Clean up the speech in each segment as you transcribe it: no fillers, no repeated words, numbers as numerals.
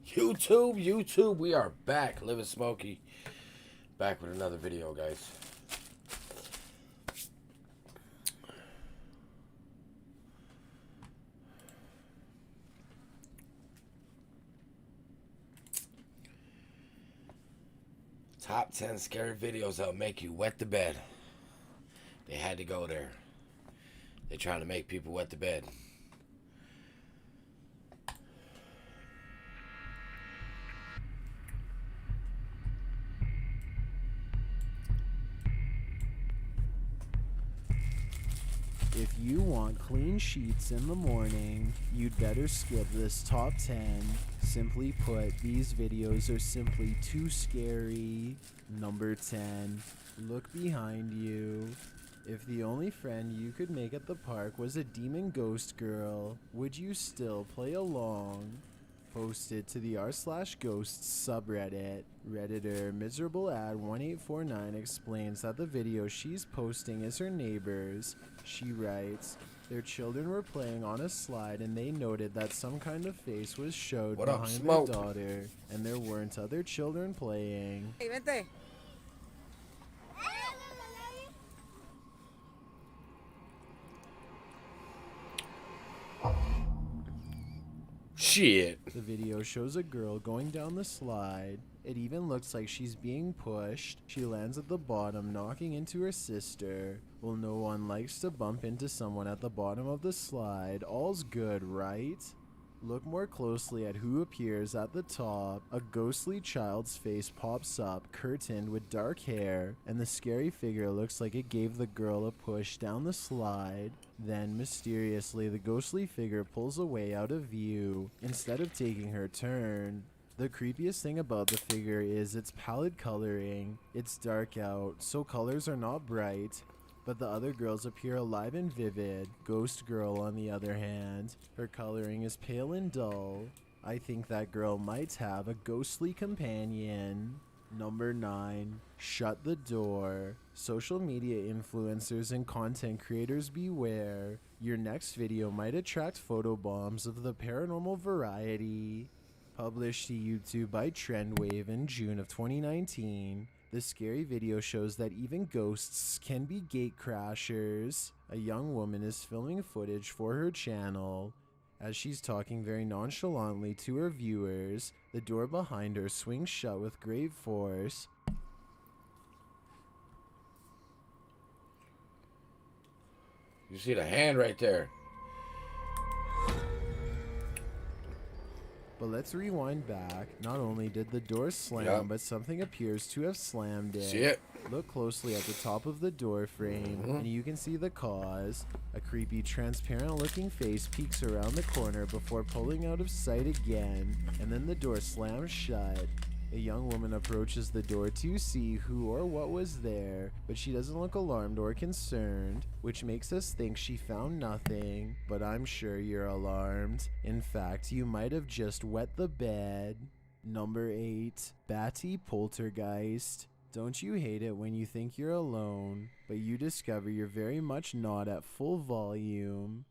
YouTube, we are back. Living Smoky, back with another video, guys. Top 10 scary videos that'll make you wet the bed. They had to go there. They're trying to make people wet the bed. If you want clean sheets in the morning, you'd better skip this top 10. Simply put, these videos are simply too scary. Number 10. Look behind you. If the only friend you could make at the park was a demon ghost girl, would you still play along? Posted to the r/ghosts subreddit. Redditor MiserableAd1849 explains that the video she's posting is her neighbor's. She writes, their children were playing on a slide and they noted that some kind of face was showed What up, behind Smoke? their daughter, and there weren't other children playing. Hey, vente. Shit. The video shows a girl going down the slide. It even looks like she's being pushed. She lands at the bottom, knocking into her sister. Well, no one likes to bump into someone at the bottom of the slide. All's good, right? Look more closely at who appears at the top. A ghostly child's face pops up, curtained with dark hair, and the scary figure looks like it gave the girl a push down the slide. Then, mysteriously, the ghostly figure pulls away out of view, instead of taking her turn. The creepiest thing about the figure is its pallid coloring. It's dark out, so colors are not bright. But the other girls appear alive and vivid. Ghost Girl, on the other hand, her coloring is pale and dull. I think that girl might have a ghostly companion. Number 9. Shut the door. Social media influencers and content creators beware. Your next video might attract photobombs of the paranormal variety. Published to YouTube by Trendwave in June of 2019. The scary video shows that even ghosts can be gate crashers. A young woman is filming footage for her channel. As she's talking very nonchalantly to her viewers, the door behind her swings shut with great force. You see the hand right there. But let's rewind back. Not only did the door slam, Yep. but something appears to have slammed it. See it? Look closely at the top of the door frame, and you can see the cause. A creepy, transparent-looking face peeks around the corner before pulling out of sight again, and then the door slams shut. A young woman approaches the door to see who or what was there, but she doesn't look alarmed or concerned, which makes us think she found nothing. But I'm sure you're alarmed. In fact, you might have just wet the bed. Number 8. Batty Poltergeist. Don't you hate it when you think you're alone, but you discover you're very much not at full volume?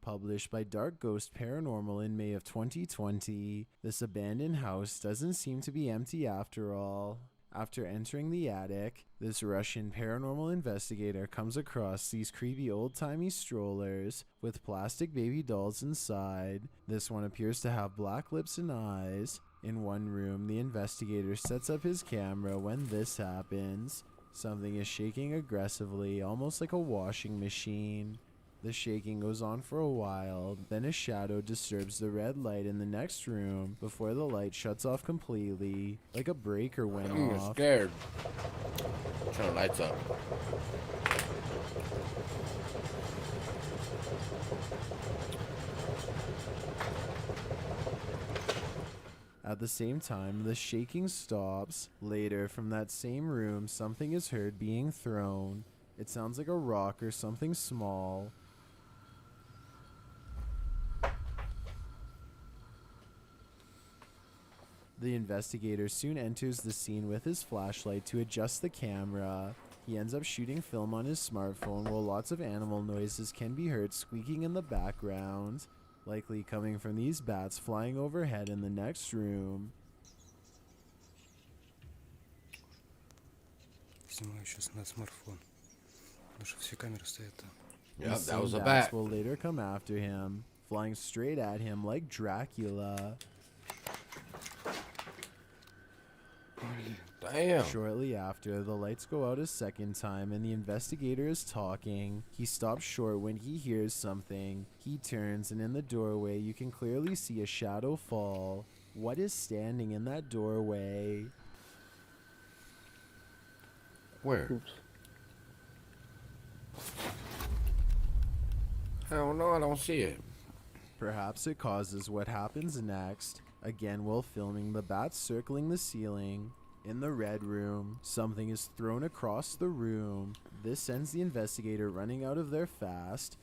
Published by Dark Ghost Paranormal in May of 2020, this abandoned house doesn't seem to be empty after all. After entering the attic, this Russian paranormal investigator comes across these creepy old-timey strollers with plastic baby dolls inside. This one appears to have black lips and eyes. In one room, the investigator sets up his camera when this happens. Something is shaking aggressively, almost like a washing machine. The shaking goes on for a while, then a shadow disturbs the red light in the next room before the light shuts off completely, like a breaker went I'm off. scared. Turn the lights up. At the same time, the shaking stops. Later, from that same room, something is heard being thrown. It sounds like a rock or something small. The investigator soon enters the scene with his flashlight to adjust the camera. He ends up shooting film on his smartphone while lots of animal noises can be heard squeaking in the background. likely coming from these bats flying overhead in the next room. Снимаю сейчас на смартфон, потому что все камеры стоят там. Yep, These that was same a bats bat. will later come after him, flying straight at him like Dracula. Damn. Shortly after, the lights go out a second time and the investigator is talking. He stops short when he hears something. He turns and in the doorway you can clearly see a shadow fall. What is standing in that doorway? Where? Hell no, I don't see it. Perhaps it causes what happens next. Again, while filming, the bats circling the ceiling. In the red room, something is thrown across the room. This sends the investigator running out of there fast.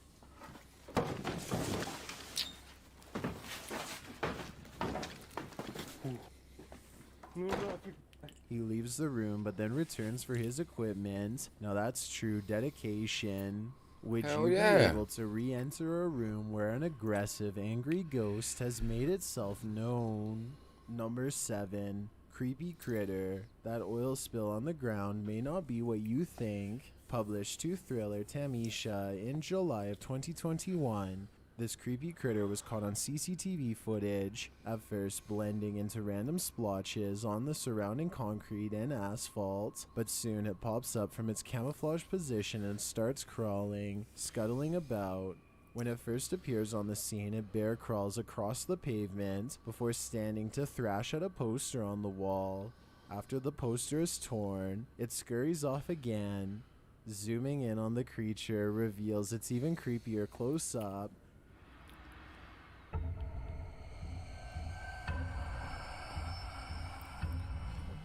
He leaves the room but then returns for his equipment. Now that's true dedication. Would Hell you yeah. be able to re-enter a room where an aggressive, angry ghost has made itself known? Number 7. Creepy Critter. That oil spill on the ground may not be what you think. Published to Thriller Tamisha in July of 2021. This creepy critter was caught on CCTV footage, at first blending into random splotches on the surrounding concrete and asphalt, but soon it pops up from its camouflage position and starts crawling, scuttling about. When it first appears on the scene, it bear crawls across the pavement before standing to thrash at a poster on the wall. After the poster is torn, it scurries off again. Zooming in on the creature reveals its even creepier close-up.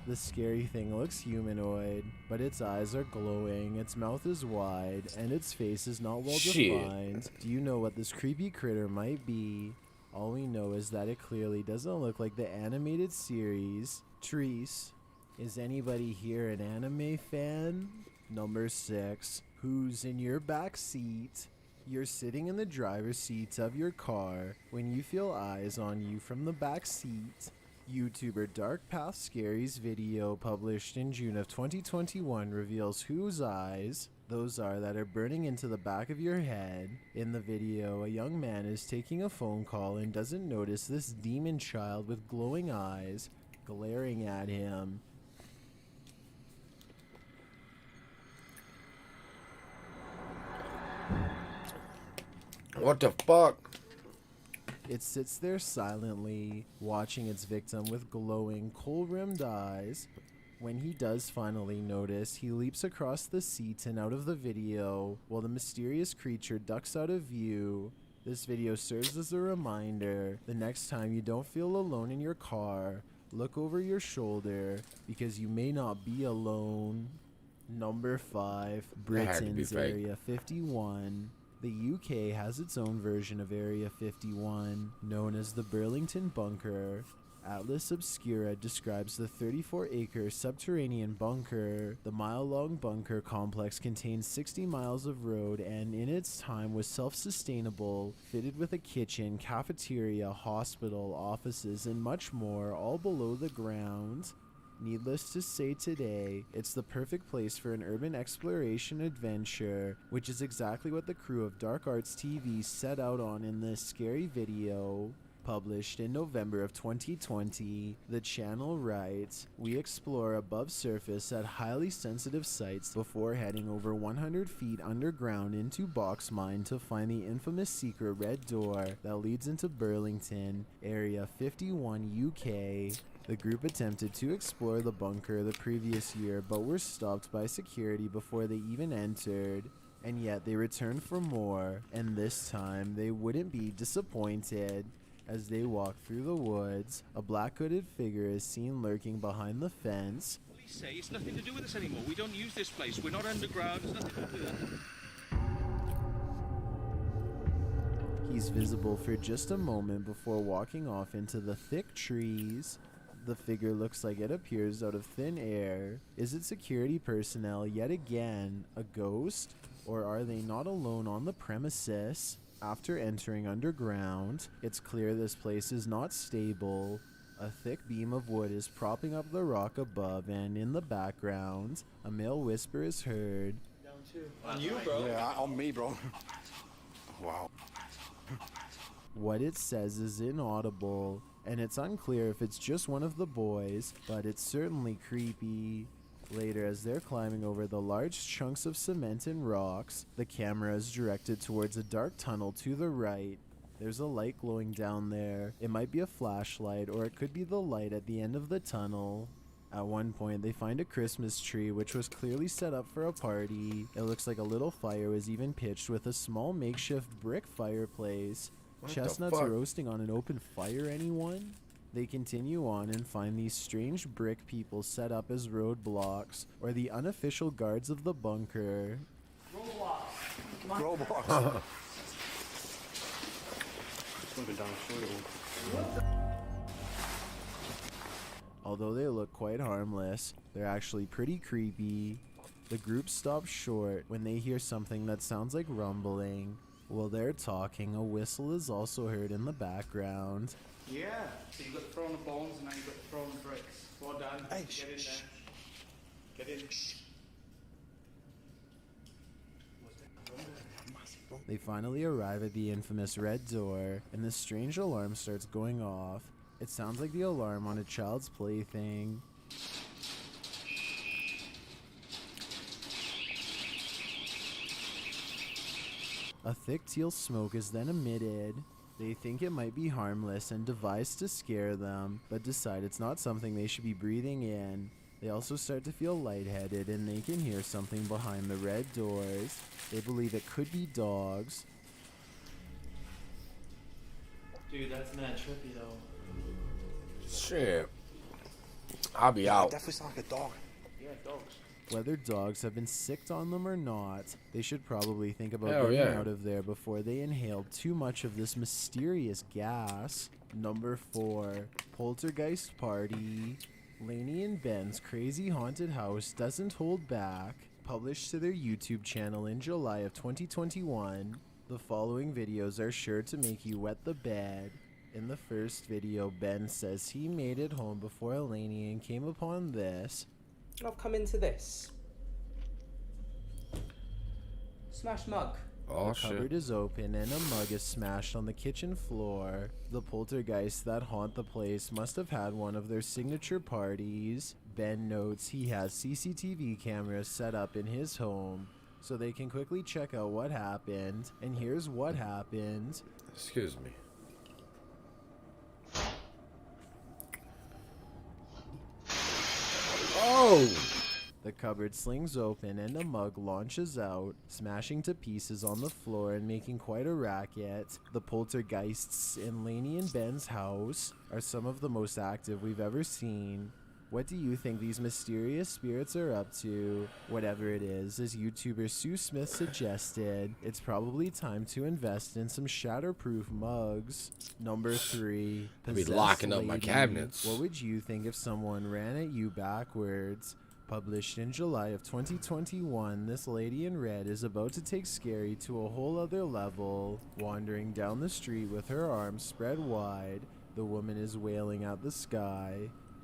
The scary thing looks humanoid, but its eyes are glowing, its mouth is wide, and its face is not well Shit. defined. Do you know what this creepy critter might be? All we know is that it clearly doesn't look like the animated series. Treese, is anybody here an anime fan? Number 6. Who's in your back seat? You're sitting in the driver's seat of your car when you feel eyes on you from the back seat. YouTuber Dark Path Scary's video published in June of 2021 reveals whose eyes those are that are burning into the back of your head. In the video, a young man is taking a phone call and doesn't notice this demon child with glowing eyes glaring at him. What the fuck? It sits there silently, watching its victim with glowing, kohl-rimmed eyes. When he does finally notice, he leaps across the seat and out of the video, while the mysterious creature ducks out of view. This video serves as a reminder, the next time you don't feel alone in your car, look over your shoulder, because you may not be alone. Number 5. That had to be Britain's fake. Area 51. The UK has its own version of Area 51, known as the Burlington Bunker. Atlas Obscura describes the 34-acre subterranean bunker. The mile-long bunker complex contains 60 miles of road and in its time was self-sustainable, fitted with a kitchen, cafeteria, hospital, offices, and much more, all below the ground. Needless to say today, it's the perfect place for an urban exploration adventure, which is exactly what the crew of Dark Arts TV set out on in this scary video. Published in November of 2020, the channel writes, "We explore above surface at highly sensitive sites before heading over 100 feet underground into Box Mine to find the infamous secret red door that leads into Burlington, Area 51 UK. The group attempted to explore the bunker the previous year but were stopped by security before they even entered. And yet they returned for more, and this time they wouldn't be disappointed. As they walk through the woods, a black hooded figure is seen lurking behind the fence. Police say it's nothing to do with us anymore. We don't use this place. We're not underground. It's nothing to do with us. He's visible for just a moment before walking off into the thick trees. The figure looks like it appears out of thin air. Is it security personnel yet again, a ghost? Or are they not alone on the premises? After entering underground, it's clear this place is not stable. A thick beam of wood is propping up the rock above, and in the background, a male whisper is heard. On you, bro. Yeah, on me, bro. Wow. What it says is inaudible, and it's unclear if it's just one of the boys, but it's certainly creepy. Later, as they're climbing over the large chunks of cement and rocks, the camera is directed towards a dark tunnel to the right. There's a light glowing down there. It might be a flashlight, or it could be the light at the end of the tunnel. At one point, they find a Christmas tree, which was clearly set up for a party. It looks like a little fire was even pitched with a small makeshift brick fireplace. What the Chestnuts fuck? roasting on an open fire, anyone? They continue on and find these strange brick people set up as roadblocks, or the unofficial guards of the bunker. Roblox. It's gonna be down short. Although they look quite harmless, they're actually pretty creepy. The group stops short when they hear something that sounds like rumbling. While they're talking, a whistle is also heard in the background. Yeah. So you've got the throwing of bones and now you've got the throwing of bricks. Well done. Hey, Get in there. Get in. They finally arrive at the infamous red door, and this strange alarm starts going off. It sounds like the alarm on a child's plaything. A thick teal smoke is then emitted. They think it might be harmless and devise to scare them, but decide it's not something they should be breathing in. They also start to feel lightheaded, and they can hear something behind the red doors. They believe it could be dogs. Dude, that's mad trippy though. Shit. I'll be out. Definitely sound like a dog. Yeah, dogs. Whether dogs have been sicked on them or not, they should probably think about Hell getting yeah. out of there before they inhale too much of this mysterious gas. Number 4, Poltergeist Party. Lainey and Ben's crazy haunted house doesn't hold back. Published to their YouTube channel in July of 2021, the following videos are sure to make you wet the bed. In the first video, Ben says he made it home before Lainey and came upon this. I've come into this. Smash mug. Oh The cupboard shit. is open and a mug is smashed on the kitchen floor. The poltergeists that haunt the place must have had one of their signature parties. Ben notes he has CCTV cameras set up in his home, so they can quickly check out what happened. And here's what happened. Excuse me. Oh! The cupboard slings open and a mug launches out, smashing to pieces on the floor and making quite a racket. The poltergeists in Lainey and Ben's house are some of the most active we've ever seen. What do you think these mysterious spirits are up to? Whatever it is, as YouTuber Sue Smith suggested, it's probably time to invest in some shatterproof mugs. Number 3, I'll be Possessed locking up my Lady. cabinets. What would you think if someone ran at you backwards? Published in July of 2021, this lady in red is about to take Scary to a whole other level. Wandering down the street with her arms spread wide, the woman is wailing at the sky.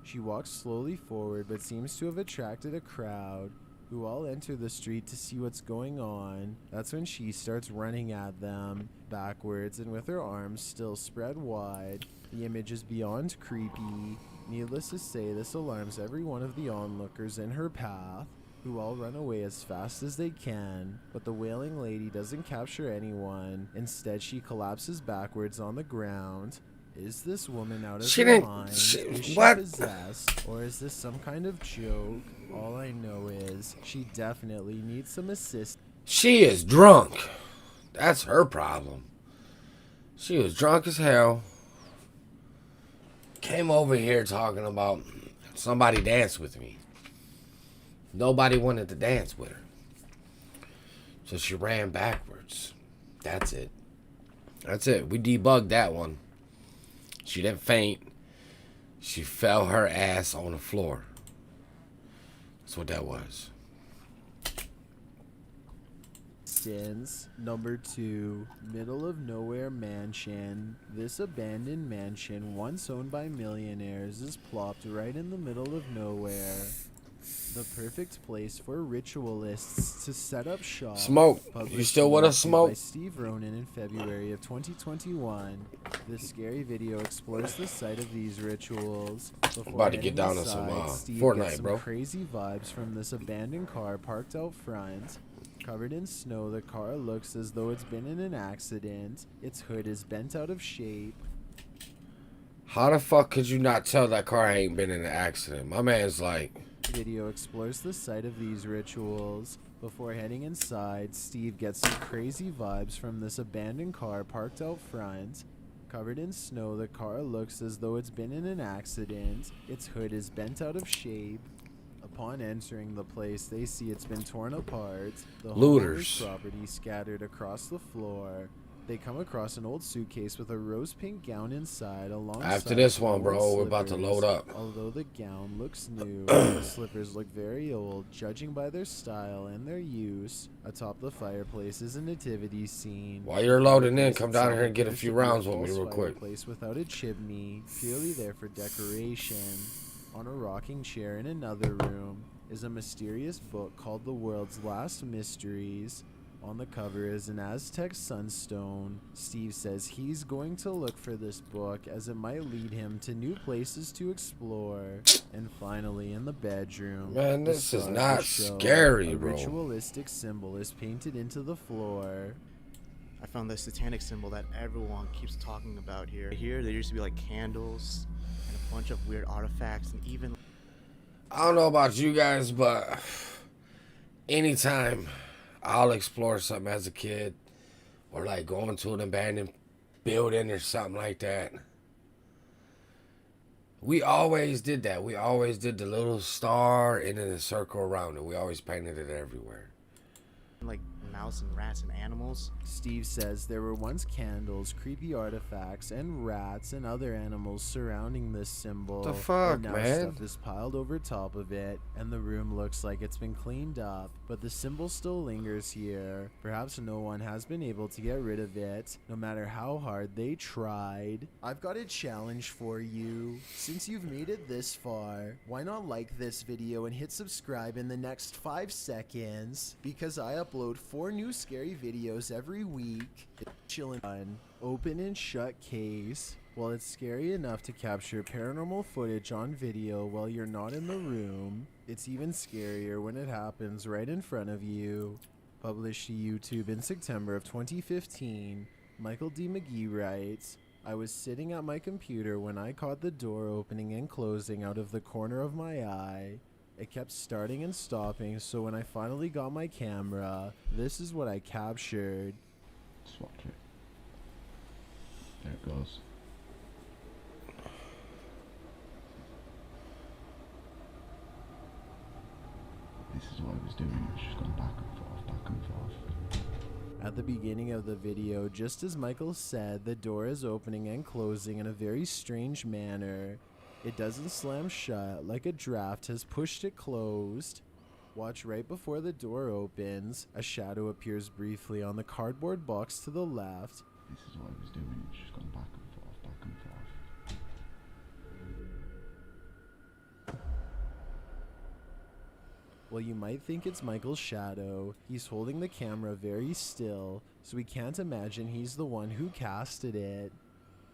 She walks slowly forward but seems to have attracted a crowd, who all enter the street to see what's going on. That's when she starts running at them, backwards and with her arms still spread wide. The image is beyond creepy. Needless to say, this alarms every one of the onlookers in her path, who all run away as fast as they can. But the wailing lady doesn't capture anyone. Instead, she collapses backwards on the ground. Is this woman out of She her didn't- mind? she- Is she what? possessed? Or is this some kind of joke? All I know is she definitely needs some assistance. She is drunk. That's her problem. She was drunk as hell. Came over here talking about somebody dance with me. Nobody wanted to dance with her. So she ran backwards. That's it. That's it. We debugged that one. She didn't faint. She fell her ass on the floor. That's what that was. instance. Number 2, middle of nowhere mansion. This abandoned mansion, once owned by millionaires, is plopped right in the middle of nowhere. The perfect place for ritualists to set up shop. Smoke. You Published still to with us, YouTube Smoke? By Steve Ronan in February of 2021. This scary video explores the site of these rituals. Before About to get heading down to some, inside, Steve Fortnite, gets some bro. crazy vibes from this abandoned car parked out front. Covered in snow, the car looks as though it's been in an accident. Its hood is bent out of shape. How the fuck could you not tell that car ain't been in an accident? My man's like, Video explores the site of these rituals. Before heading inside, Steve gets some crazy vibes from this abandoned car parked out front. Covered in snow, the car looks as though it's been in an accident. Its hood is bent out of shape. Upon entering the place, they see it's been torn apart. The Looters. homeowner's property scattered across the floor. They come across an old suitcase with a rose pink gown inside. Alongside after this some one, old bro, we're about to slippers. load up. Although the gown looks new, the slippers look very old, judging by their style and their use. Atop the fireplace is a nativity scene. While you're loading in, Fireplace come down here and itself get a appears few to be rounds with me false real quick. Fireplace without a chimney, purely there for decoration. On a rocking chair in another room is a mysterious book called The World's Last Mysteries. On the cover is an Aztec sunstone. Steve says he's going to look for this book as it might lead him to new places to explore. And finally, in the bedroom, Man, the this is stars not will show. scary, A bro. ritualistic symbol is painted into the floor. I found the satanic symbol that everyone keeps talking about here. Here, there used to be like candles and a bunch of weird artifacts and even. I don't know about you guys, but anytime I'll explore something as a kid, or like going to an abandoned building or something like that, we always did that. We always did the little star and then a circle around it. We always painted it everywhere. like mouse and rats and animals. Steve says there were once candles, creepy artifacts, and rats and other animals surrounding this symbol. The fuck, and now man? stuff is piled over top of it, and the room looks like it's been cleaned up, but the symbol still lingers here. Perhaps no one has been able to get rid of it, no matter how hard they tried. I've got a challenge for you. Since you've made it this far, why not like this video and hit subscribe in the next 5 seconds? Because I upload 4 new scary videos every week. It's chillin' fun. Open and shut case. While it's scary enough to capture paranormal footage on video while you're not in the room, it's even scarier when it happens right in front of you. Published to YouTube in September of 2015, Michael D. McGee writes, I was sitting at my computer when I caught the door opening and closing out of the corner of my eye. It kept starting and stopping, so when I finally got my camera, this is what I captured. Just watch it. There it goes. This is what I was doing. It's just gone back and forth, back and forth. At the beginning of the video, just as Michael said, the door is opening and closing in a very strange manner. It doesn't slam shut like a draft has pushed it closed. Watch right before the door opens. A shadow appears briefly on the cardboard box to the left. This is what I was doing. It's just gone back and forth, back and forth. Well, you might think it's Michael's shadow. He's holding the camera very still, so we can't imagine he's the one who casted it.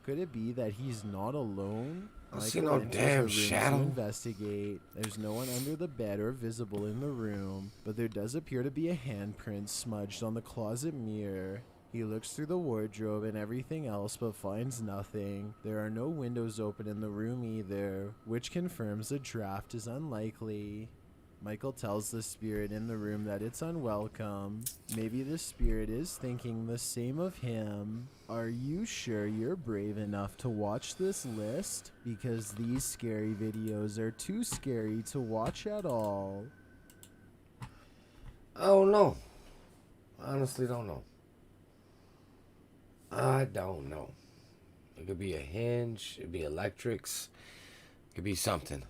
Could it be that he's not alone? I see Michael no enters damn the room shadow. To investigate. There's no one under the bed or visible in the room, but there does appear to be a handprint smudged on the closet mirror. He looks through the wardrobe and everything else but finds nothing. There are no windows open in the room either, which confirms a draft is unlikely. Michael tells the spirit in the room that it's unwelcome. Maybe the spirit is thinking the same of him. Are you sure you're brave enough to watch this list? Because these scary videos are too scary to watch at all. I don't know. Honestly, don't know. I don't know. It could be a hinge. It could be electrics. It could be something.